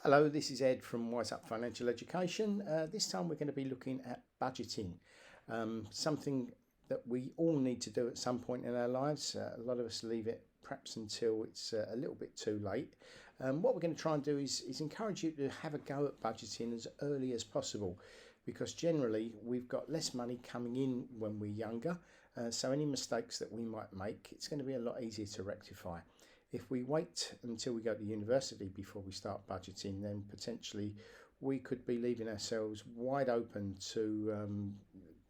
Hello, this is Ed from Wise Up Financial Education. This time we're going to be looking at budgeting, something that we all need to do at some point in our lives. A lot of us leave it perhaps until it's a little bit too late. What we're going to try and do is encourage you to have a go at budgeting as early as possible, because generally we've got less money coming in when we're younger, so any mistakes that we might make, it's going to be a lot easier to rectify. If we wait until we go to university before we start budgeting, then potentially we could be leaving ourselves wide open to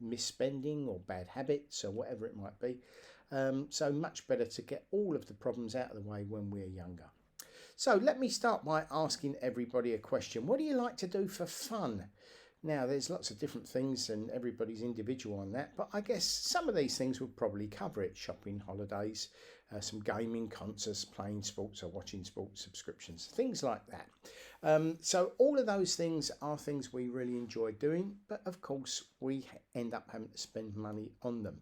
misspending or bad habits or whatever it might be. So much better to get all of the problems out of the way when we're younger. So let me start by asking everybody a question. What do you like to do for fun? Now, there's lots of different things and everybody's individual on that, but I guess some of these things will probably cover it. Shopping, holidays, some gaming, concerts, playing sports or watching sports, subscriptions, things like that. So all of those things are things we really enjoy doing, but of course we end up having to spend money on them.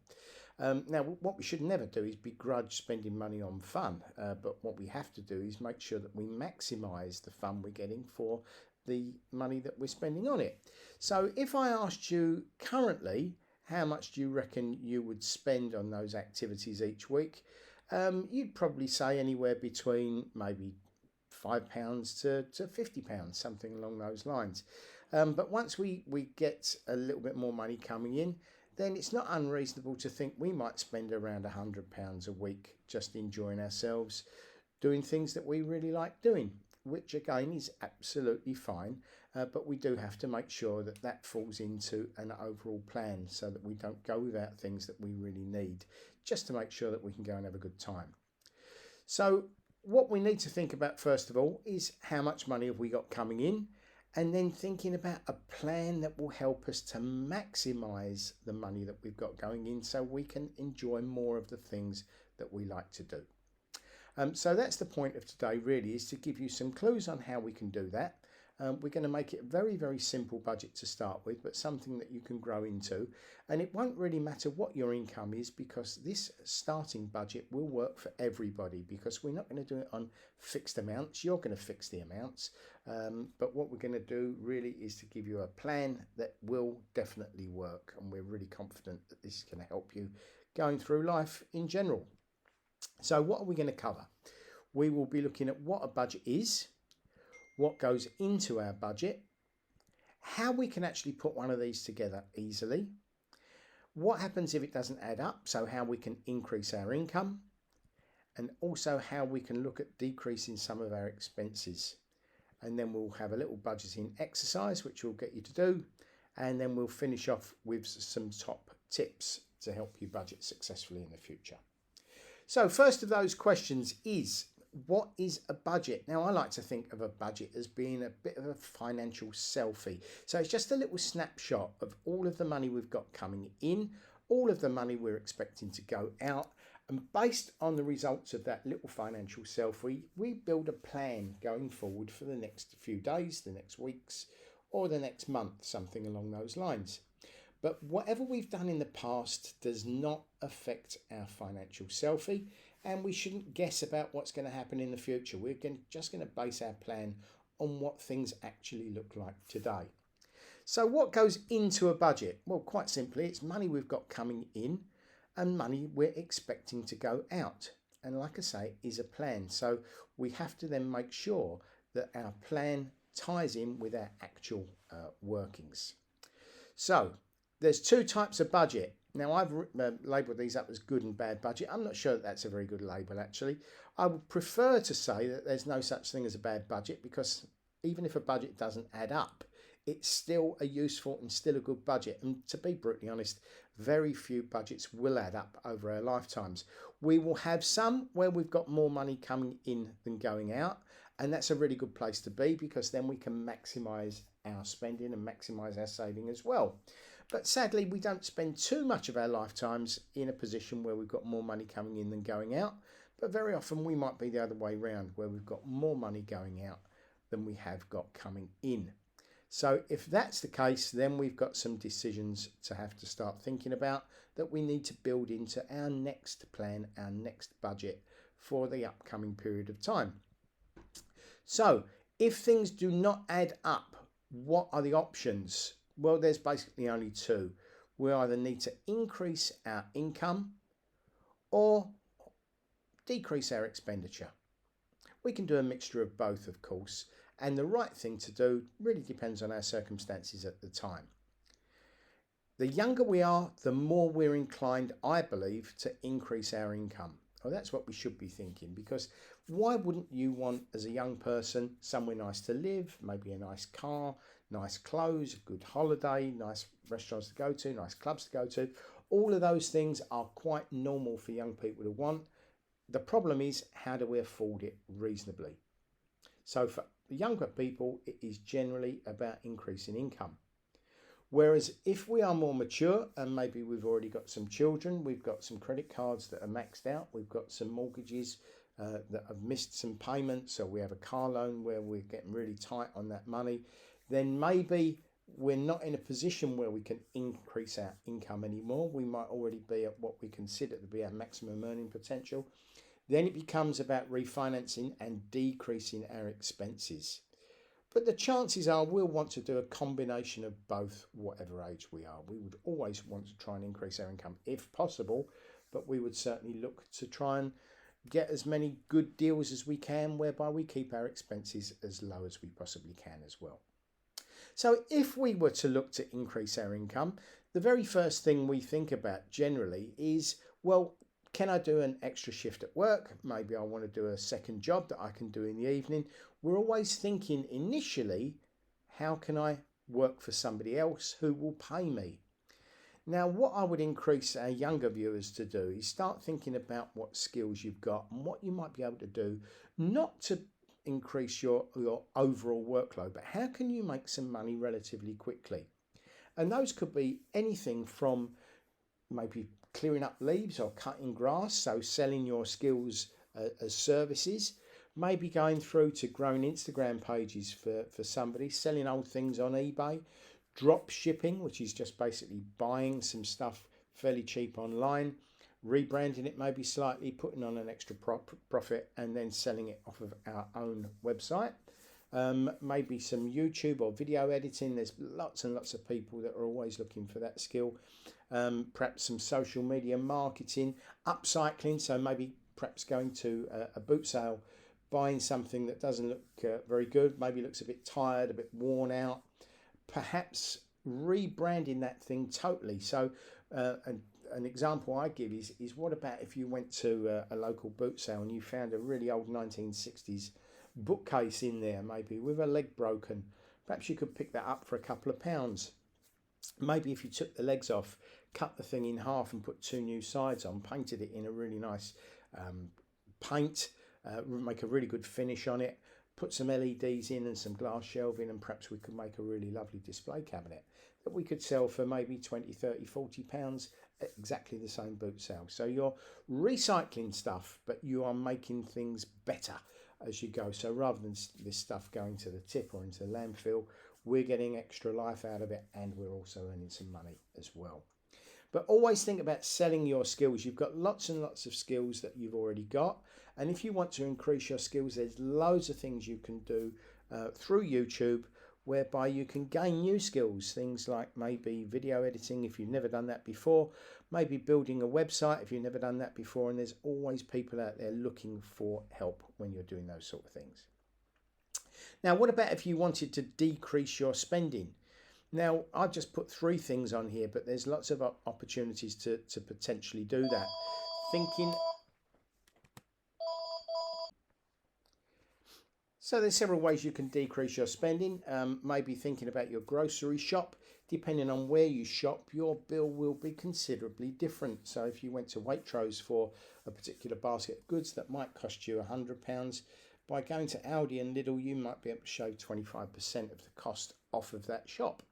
Now, what we should never do is begrudge spending money on fun, but what we have to do is make sure that we maximise the fun we're getting for the money that we're spending on it. So if I asked you currently, how much do you reckon you would spend on those activities each week? You'd probably say anywhere between maybe £5 to £50, something along those lines. But once we get a little bit more money coming in, then it's not unreasonable to think we might spend around £100 a week just enjoying ourselves, doing things that we really like doing, which again is absolutely fine, but we do have to make sure that that falls into an overall plan so that we don't go without things that we really need, just to make sure that we can go and have a good time. So what we need to think about first of all is how much money have we got coming in, and then thinking about a plan that will help us to maximise the money that we've got going in so we can enjoy more of the things that we like to do. So that's the point of today really, is to give you some clues on how we can do that. We're going to make it a very, very simple budget to start with, but something that you can grow into. And it won't really matter what your income is, because this starting budget will work for everybody, because we're not going to do it on fixed amounts. You're going to fix the amounts. But what we're going to do really is to give you a plan that will definitely work. And we're really confident that this is going to help you going through life in general. So what are we going to cover? We will be looking at what a budget is, what goes into our budget, how we can actually put one of these together easily, what happens if it doesn't add up, so how we can increase our income, and also how we can look at decreasing some of our expenses. And then we'll have a little budgeting exercise which we'll get you to do, and then we'll finish off with some top tips to help you budget successfully in the future. So first of those questions is, what is a budget? Now, I like to think of a budget as being a bit of a financial selfie. So it's just a little snapshot of all of the money we've got coming in, all of the money we're expecting to go out. And based on the results of that little financial selfie, we build a plan going forward for the next few days, the next weeks, or the next month, something along those lines. But whatever we've done in the past does not affect our financial selfie, and we shouldn't guess about what's going to happen in the future. We're just going to base our plan on what things actually look like today. So what goes into a budget? Well, quite simply, it's money we've got coming in and money we're expecting to go out. And like I say, is a plan. So we have to then make sure that our plan ties in with our actual workings. So there's two types of budget. Now, I've labelled these up as good and bad budget. I'm not sure that that's a very good label, actually. I would prefer to say that there's no such thing as a bad budget, because even if a budget doesn't add up, it's still a useful and still a good budget. And to be brutally honest, very few budgets will add up over our lifetimes. We will have some where we've got more money coming in than going out. And that's a really good place to be, because then we can maximise our spending and maximise our saving as well. But sadly, we don't spend too much of our lifetimes in a position where we've got more money coming in than going out. But very often we might be the other way around, where we've got more money going out than we have got coming in. So if that's the case, then we've got some decisions to have to start thinking about that we need to build into our next plan, our next budget for the upcoming period of time. So If things do not add up, what are the options? Well, there's basically only two. We either need to increase our income or decrease our expenditure. We can do a mixture of both, of course, and the right thing to do really depends on our circumstances at the time. The younger we are, the more we're inclined, I believe, to increase our income. Well, that's what we should be thinking, because why wouldn't you want, as a young person, somewhere nice to live, maybe a nice car, nice clothes, a good holiday, nice restaurants to go to, nice clubs to go to? All of those things are quite normal for young people to want. The problem is, how do we afford it reasonably? So for younger people, it is generally about increasing income. Whereas if we are more mature and maybe we've already got some children, we've got some credit cards that are maxed out, we've got some mortgages that have missed some payments, or we have a car loan where we're getting really tight on that money, then maybe we're not in a position where we can increase our income anymore. We might already be at what we consider to be our maximum earning potential. Then it becomes about refinancing and decreasing our expenses. But the chances are we'll want to do a combination of both, whatever age we are. We would always want to try and increase our income if possible, but we would certainly look to try and get as many good deals as we can, whereby we keep our expenses as low as we possibly can as well. So if we were to look to increase our income, the very first thing we think about generally is, well, can I do an extra shift at work? Maybe I want to do a second job that I can do in the evening. We're always thinking initially, how can I work for somebody else who will pay me? Now, what I would increase our younger viewers to do is start thinking about what skills you've got and what you might be able to do, not to increase your overall workload, but how can you make some money relatively quickly? And those could be anything from maybe clearing up leaves or cutting grass, so selling your skills as services, maybe going through to growing Instagram pages for somebody, selling old things on eBay, drop shipping, which is just basically buying some stuff fairly cheap online, rebranding it maybe slightly, putting on an extra profit and then selling it off of our own website. Maybe some YouTube or video editing. There's lots and lots of people that are always looking for that skill. Perhaps some social media marketing, upcycling, so maybe perhaps going to a boot sale, buying something that doesn't look very good, maybe looks a bit tired, a bit worn out, perhaps rebranding that thing totally. So an example I give is what about if you went to a local boot sale and you found a really old 1960s bookcase in there, maybe with a leg broken. Perhaps you could pick that up for a couple of pounds. Maybe if you took the legs off, cut the thing in half and put two new sides on, painted it in a really nice paint, make a really good finish on it, put some LEDs in and some glass shelving, and perhaps we could make a really lovely display cabinet that we could sell for maybe 20, 30, 40 pounds at exactly the same boot sale. So you're recycling stuff, but you are making things better as you go. So rather than this stuff going to the tip or into the landfill, we're getting extra life out of it, and we're also earning some money as well. But always think about selling your skills. You've got lots and lots of skills that you've already got, and if you want to increase your skills, there's loads of things you can do through YouTube whereby you can gain new skills. Things like maybe video editing if you've never done that before, maybe building a website if you've never done that before, and there's always people out there looking for help when you're doing those sort of things. Now, what about if you wanted to decrease your spending? Now, I've just put 3 things on here, but there's lots of opportunities to potentially do that. So there's several ways you can decrease your spending. Maybe thinking about your grocery shop. Depending on where you shop, your bill will be considerably different. So if you went to Waitrose for a particular basket of goods that might cost you £100, by going to Aldi and Lidl, you might be able to shave 25% of the cost off of that shop.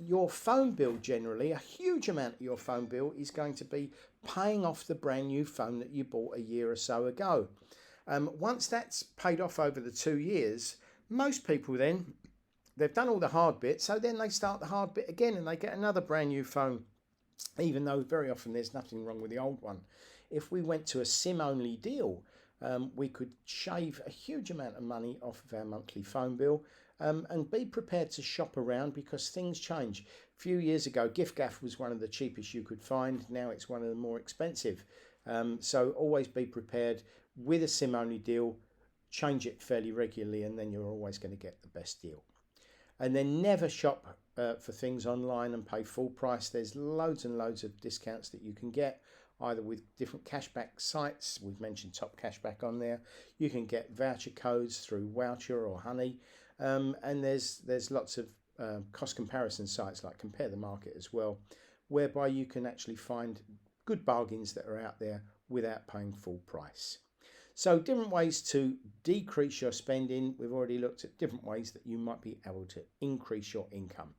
Your phone bill, generally, a huge amount of your phone bill is going to be paying off the brand new phone that you bought a year or so ago. Once that's paid off over the 2 years, most people then, they've done all the hard bit, so then they start the hard bit again and they get another brand new phone, even though very often there's nothing wrong with the old one. If we went to a SIM-only deal, we could shave a huge amount of money off of our monthly phone bill, and be prepared to shop around because things change. A few years ago, gift gaff was one of the cheapest you could find. Now it's one of the more expensive. So always be prepared with a SIM-only deal. Change it fairly regularly, and then you're always going to get the best deal. And then never shop for things online and pay full price. There's loads and loads of discounts that you can get, either with different cashback sites. We've mentioned Top Cashback on there. You can get voucher codes through Voucher or Honey. And there's lots of cost comparison sites like Compare the Market as well, whereby you can actually find good bargains that are out there without paying full price. So different ways to decrease your spending. We've already looked at different ways that you might be able to increase your income.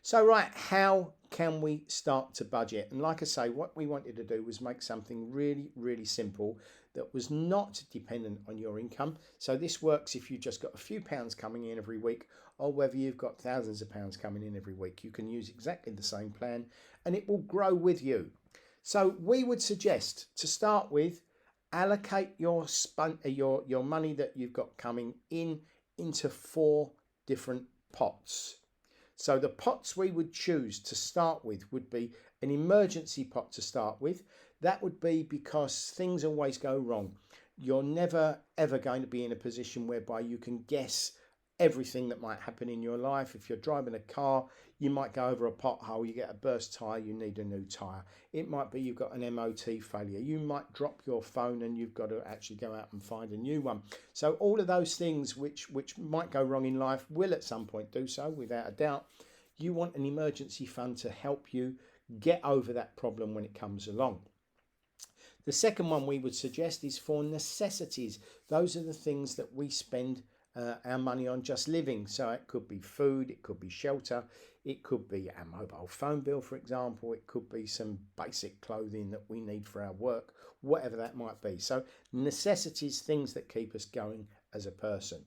So right, how can we start to budget? And like I say, what we wanted to do was make something really, really simple that was not dependent on your income. So this works if you've just got a few pounds coming in every week, or whether you've got thousands of pounds coming in every week. You can use exactly the same plan and it will grow with you. So we would suggest, to start with, allocate your money that you've got coming in into 4 different pots. So the pots we would choose to start with would be an emergency pot to start with. That would be because things always go wrong. You're never ever going to be in a position whereby you can guess everything that might happen in your life. If you're driving a car, you might go over a pothole, you get a burst tyre, you need a new tyre. It might be you've got an MOT failure. You might drop your phone and you've got to actually go out and find a new one. So all of those things which might go wrong in life will at some point do so, without a doubt. You want an emergency fund to help you get over that problem when it comes along. The second one we would suggest is for necessities. Those are the things that we spend our money on just living. So it could be food, it could be shelter, it could be our mobile phone bill, for example, it could be some basic clothing that we need for our work, whatever that might be. So necessities, things that keep us going as a person.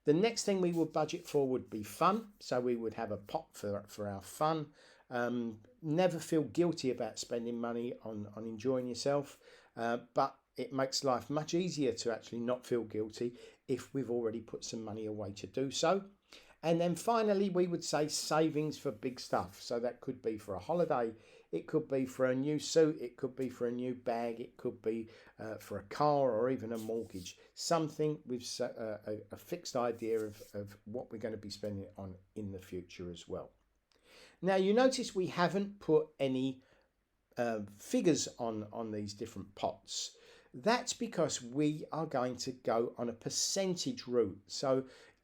The next thing we would budget for would be fun. So we would have a pot for our fun. Never feel guilty about spending money on enjoying yourself, but it makes life much easier to actually not feel guilty if we've already put some money away to do so. And then finally, we would say savings for big stuff. So that could be for a holiday, it could be for a new suit, it could be for a new bag, it could be for a car or even a mortgage. Something with a fixed idea of what we're going to be spending it on in the future as well. Now you notice we haven't put any figures on these different pots. That's because we are going to go on a percentage route. So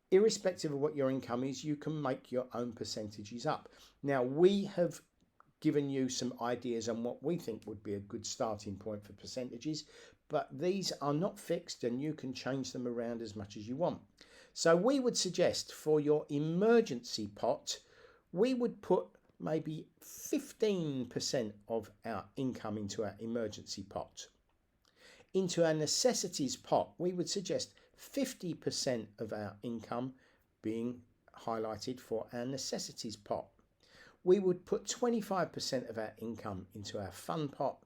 irrespective of what your income is, you can make your own percentages up. Now we have given you some ideas on what we think would be a good starting point for percentages, but these are not fixed and you can change them around as much as you want. So we would suggest for your emergency pot, we would put maybe 15% of our income into our emergency pot. Into our necessities pot, we would suggest 50% of our income being highlighted for our necessities pot. We would put 25% of our income into our fun pot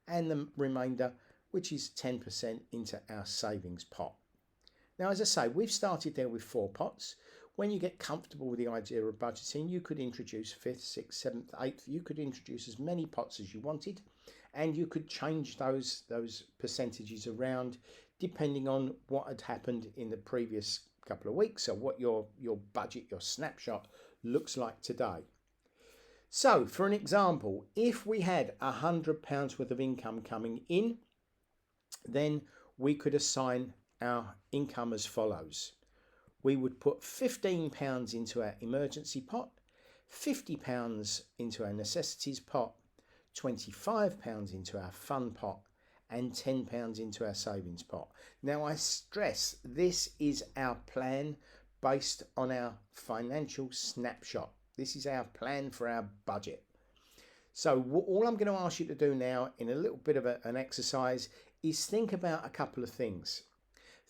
and the remainder, which is 10%, into our savings pot. Now, as I say, we've started there with 4 pots. When you get comfortable with the idea of budgeting, you could introduce 5th, 6th, 7th, 8th. You could introduce as many pots as you wanted, and you could change those percentages around depending on what had happened in the previous couple of weeks, or what your budget, your snapshot looks like today. So, for an example, if we had £100 worth of income coming in, then we could assign our income as follows. We would put £15 into our emergency pot, £50 into our necessities pot, £25 into our fun pot, and £10 into our savings pot. Now I stress, this is our plan based on our financial snapshot. This is our plan for our budget. So all I'm going to ask you to do now, in a little bit of an exercise, is think about a couple of things.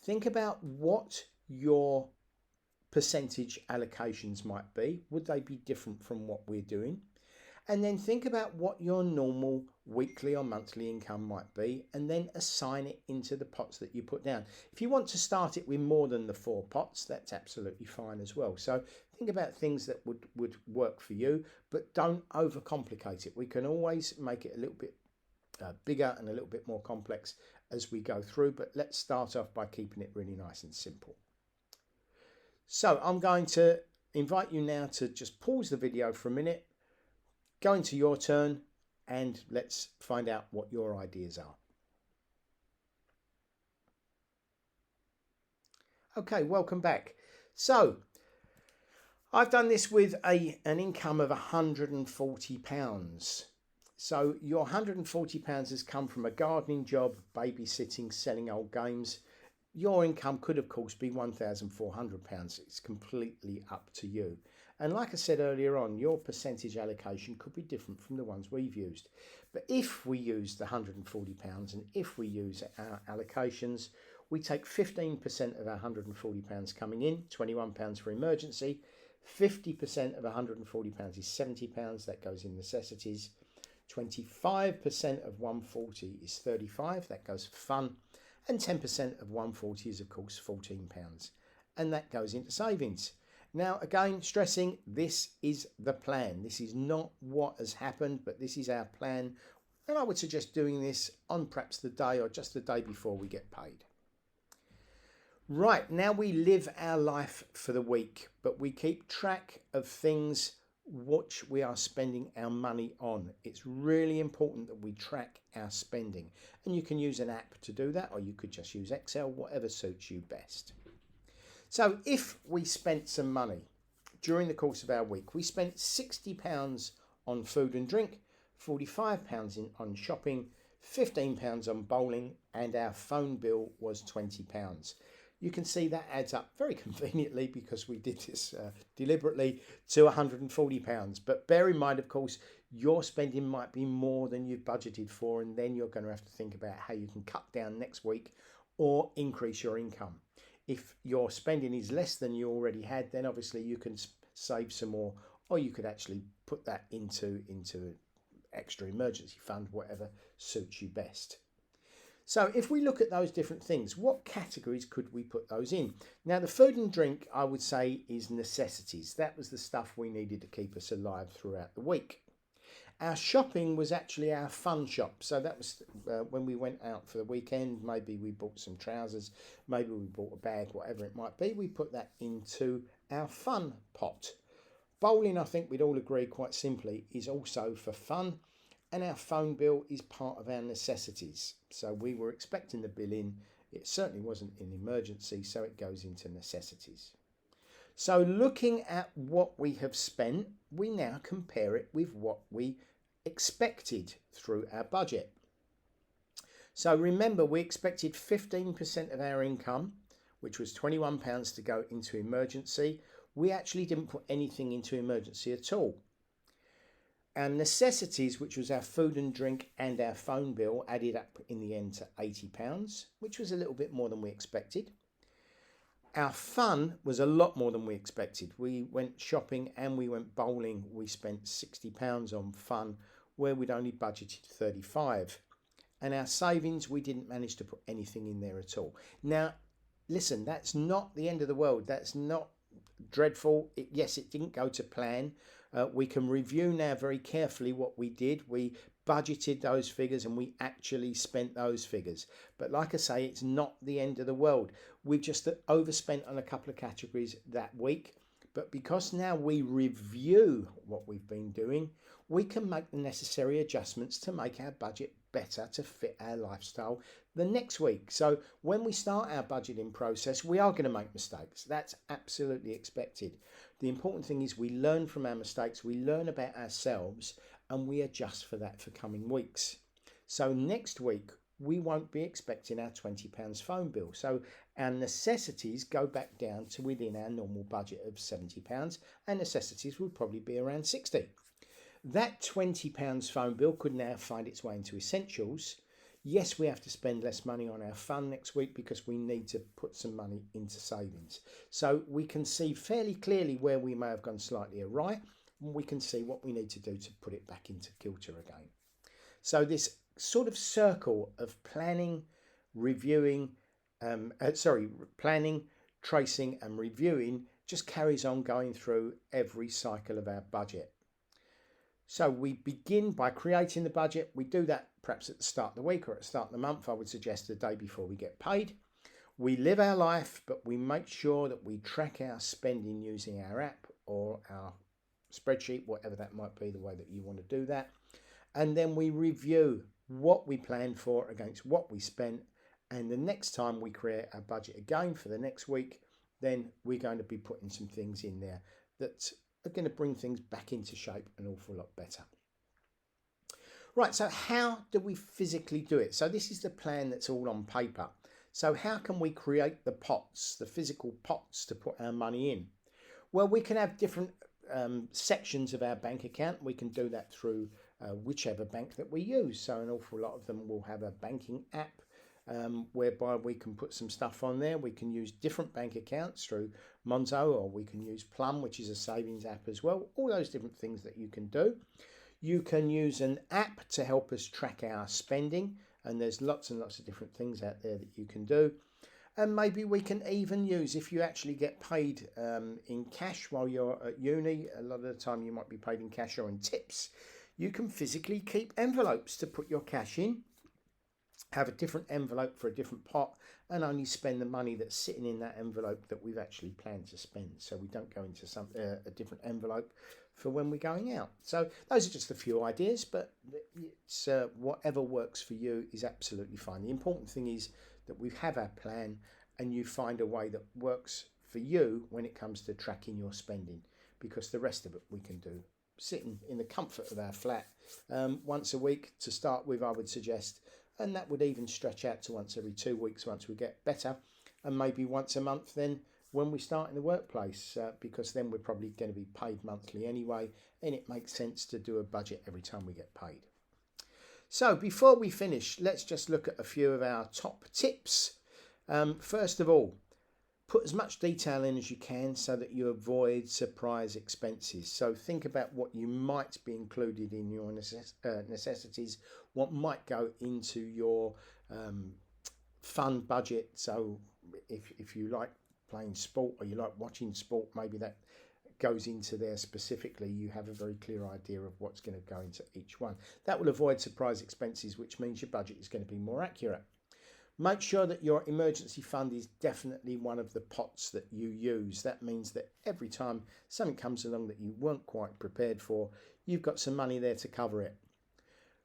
Think about what your percentage allocations might be. Would they be different from what we're doing? And then think about what your normal weekly or monthly income might be, and then assign it into the pots that you put down. If you want to start it with more than the 4 pots, that's absolutely fine as well. So think about things that would work for you, but don't overcomplicate it. We can always make it a little bit bigger and a little bit more complex as we go through, but let's start off by keeping it really nice and simple. So I'm going to invite you now to just pause the video for a minute, go into your turn, and let's find out what your ideas are. Okay, welcome back. So I've done this with an income of £140. So your £140 has come from a gardening job, babysitting, selling old games. Your income could, of course, be £1,400. It's completely up to you. And like I said earlier on, your percentage allocation could be different from the ones we've used. But if we use the £140 and if we use our allocations, we take 15% of our £140 coming in, £21 for emergency, 50% of £140 is £70, that goes in necessities, 25% of 140 is 35, that goes for fun, and 10% of 140 is of course £14, and that goes into savings. Now again, stressing, this is the plan. This is not what has happened, but this is our plan, and I would suggest doing this on perhaps the day or just the day before we get paid. Right, now we live our life for the week, but we keep track of things which we are spending our money on. It's really important that we track our spending, and you can use an app to do that, or you could just use Excel, whatever suits you best. So if we spent some money during the course of our week, we spent £60 on food and drink, £45 on shopping, £15 on bowling, and our phone bill was £20. You can see that adds up very conveniently, because we did this deliberately, to £140. But bear in mind, of course, your spending might be more than you've budgeted for, and then you're going to have to think about how you can cut down next week or increase your income. If your spending is less than you already had, then obviously you can save some more, or you could actually put that into extra emergency fund, whatever suits you best. So if we look at those different things, what categories could we put those in? Now the food and drink, I would say, is necessities. That was the stuff we needed to keep us alive throughout the week. Our shopping was actually our fun shop. So that was when we went out for the weekend, maybe we bought some trousers, maybe we bought a bag, whatever it might be. We put that into our fun pot. Bowling, I think we'd all agree quite simply, is also for fun. And our phone bill is part of our necessities. So we were expecting the bill in. It certainly wasn't an emergency, so it goes into necessities. So looking at what we have spent, we now compare it with what we expected through our budget. So remember, we expected 15% of our income, which was £21 to go into emergency. We actually didn't put anything into emergency at all. Our necessities, which was our food and drink and our phone bill, added up in the end to £80, which was a little bit more than we expected. Our fun was a lot more than we expected. We went shopping and we went bowling. We spent £60 on fun, where we'd only budgeted £35. And our savings, we didn't manage to put anything in there at all. Now, listen, that's not the end of the world. That's not dreadful. Yes, it didn't go to plan. We can review now very carefully what we did. We budgeted those figures and we actually spent those figures. But like I say, it's not the end of the world. We've just overspent on a couple of categories that week. But because now we review what we've been doing, we can make the necessary adjustments to make our budget better to fit our lifestyle the next week. So when we start our budgeting process, we are going to make mistakes. That's absolutely expected. The important thing is we learn from our mistakes, we learn about ourselves, and we adjust for that for coming weeks. So next week, we won't be expecting our £20 phone bill. So our necessities go back down to within our normal budget of £70, and necessities would probably be around £60. That £20 phone bill could now find its way into essentials. Yes, we have to spend less money on our fun next week because we need to put some money into savings. So we can see fairly clearly where we may have gone slightly awry. we can see what we need to do to put it back into kilter again. So this sort of circle of planning, reviewing, planning, tracing and reviewing just carries on going through every cycle of our budget. So we begin by creating the budget. We do that perhaps at the start of the week or at the start of the month. I would suggest the day before we get paid. We live our life, but we make sure that we track our spending using our app or our spreadsheet, whatever that might be, the way that you want to do that. And then we review what we planned for against what we spent. And the next time we create our budget again for the next week, then we're going to be putting some things in there that are going to bring things back into shape an awful lot better. Right, so how do we physically do it? So this is the plan that's all on paper. So how can we create the pots, the physical pots to put our money in? Well, we can have different sections of our bank account. We can do that through whichever bank that we use. So an awful lot of them will have a banking app whereby we can put some stuff on there. We can use different bank accounts through Monzo, or we can use Plum, which is a savings app as well. All those different things that you can do. You can use an app to help us track our spending, and there's lots and lots of different things out there that you can do. And maybe we can even use, if you actually get paid in cash while you're at uni, a lot of the time you might be paid in cash or in tips, you can physically keep envelopes to put your cash in, have a different envelope for a different pot, and only spend the money that's sitting in that envelope that we've actually planned to spend. So we don't go into a different envelope for when we're going out. So those are just a few ideas, but it's whatever works for you is absolutely fine. The important thing is that we have our plan and you find a way that works for you when it comes to tracking your spending, because the rest of it we can do sitting in the comfort of our flat once a week to start with, I would suggest, and that would even stretch out to once every 2 weeks once we get better, and maybe once a month then when we start in the workplace, because then we're probably going to be paid monthly anyway, and it makes sense to do a budget every time we get paid. So before we finish, let's just look at a few of our top tips. First of all, put as much detail in as you can so that you avoid surprise expenses. So think about what you might be included in your necessities, what might go into your fun budget. So if you like playing sport or you like watching sport, maybe that goes into there specifically. You have a very clear idea of what's going to go into each one. That will avoid surprise expenses, which means your budget is going to be more accurate. Make sure that your emergency fund is definitely one of the pots that you use. That means that every time something comes along that you weren't quite prepared for, you've got some money there to cover it.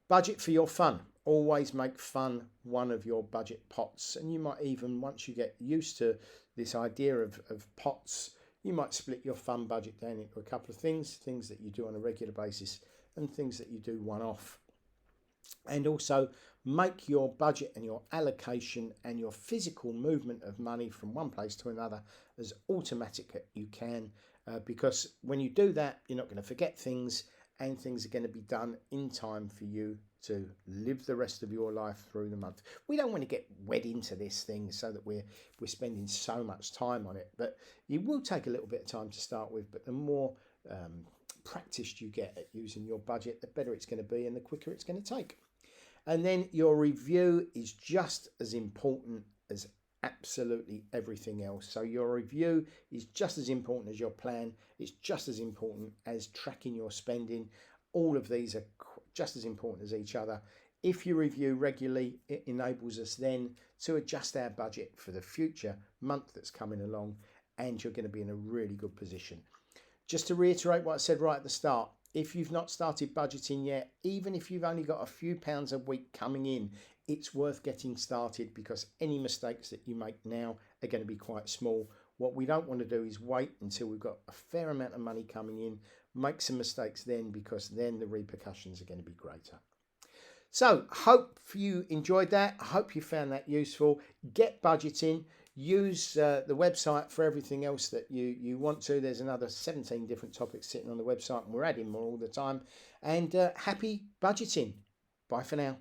Budget for your fun. Always make fun one of your budget pots. And you might even, once you get used to this idea of pots, you might split your fun budget down into a couple of things that you do on a regular basis and things that you do one-off. And also make your budget and your allocation and your physical movement of money from one place to another as automatic as you can, because when you do that, you're not going to forget things, and things are going to be done in time for you to live the rest of your life through the month. We don't want to get wed into this thing so that we're spending so much time on it, but it will take a little bit of time to start with. But the more practiced you get at using your budget, the better it's going to be and the quicker it's going to take. And then your review is just as important as absolutely everything else. So your review is just as important as your plan. It's just as important as tracking your spending. All of these are just as important as each other. If you review regularly, it enables us then to adjust our budget for the future month that's coming along, and you're going to be in a really good position. Just to reiterate what I said right at the start, if you've not started budgeting yet, even if you've only got a few pounds a week coming in, it's worth getting started, because any mistakes that you make now are going to be quite small. What we don't want to do is wait until we've got a fair amount of money coming in, make some mistakes then, because then the repercussions are going to be greater. So hope you enjoyed that. I hope you found that useful. Get budgeting. Use the website for everything else that you want to. There's another 17 different topics sitting on the website, and we're adding more all the time. And happy budgeting. Bye for now.